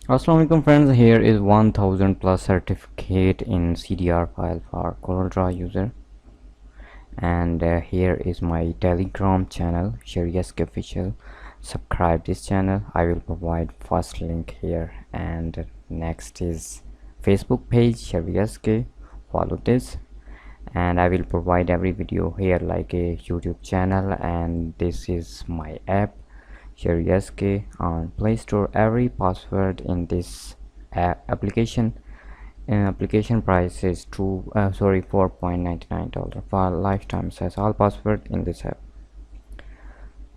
Assalamualaikum friends, here is 1000 plus certificate in CDR file for CorelDRAW user, and here is my Telegram channel Sheri official. Subscribe this channel. I will provide first link here, and next is Facebook page Sheri. Follow this, and I will provide every video here like a YouTube channel, and this is my app Sheri on Play Store. Every password in this application application price is $4.99 for lifetime. Says all password in this app.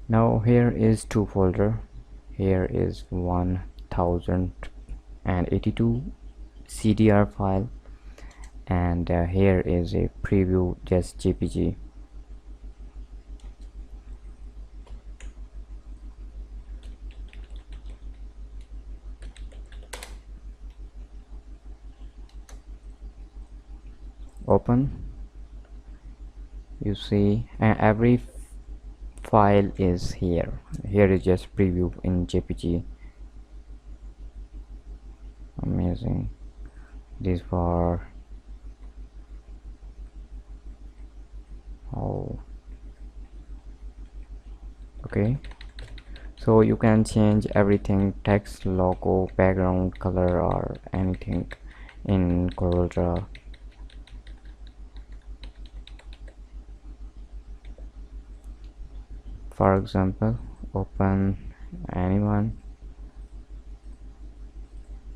Now here is two folder. Here is 1082 CDR file, and here is a preview just JPG. Open. You see every file is here. Here is just preview in JPG. Amazing. These for okay, so you can change everything, text, logo, background color, or anything in CorelDRAW. For example, open anyone,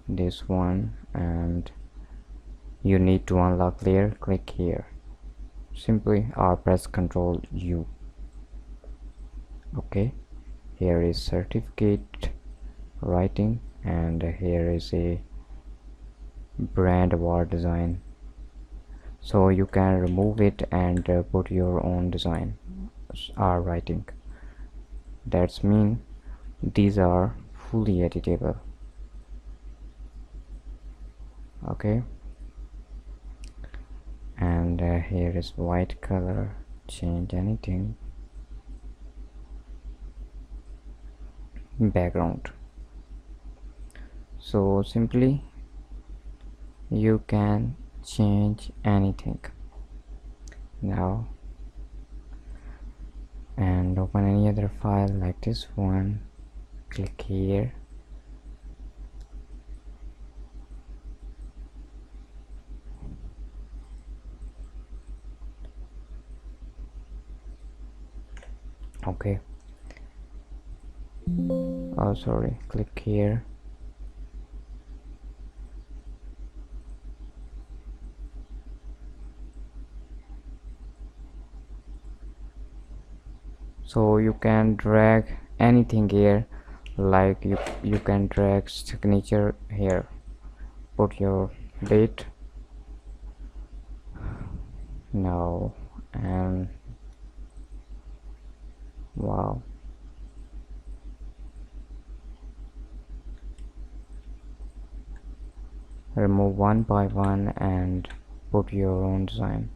this one, and you need to unlock layer. Click here simply or press Ctrl U. Okay, here is certificate writing, and here is a brand award design, so you can remove it and put your own design or writing. That's mean these are fully editable. Okay, and here is white color, change anything, background. So simply you can change anything now, and open any other file like this one. Click here, okay, oh sorry, click here, so you can drag anything here, like you can drag signature here, put your date now, and wow, remove one by one and put your own design.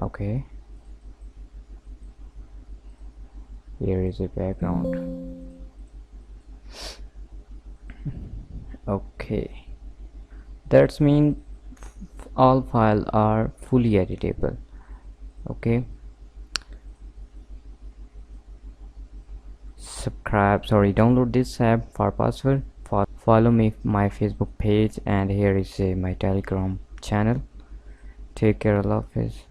Okay, here is a background. Okay, that's mean all files are fully editable. Okay, download this app for password. Follow me my Facebook page, and here is my Telegram channel. Take care, Allah Hafiz.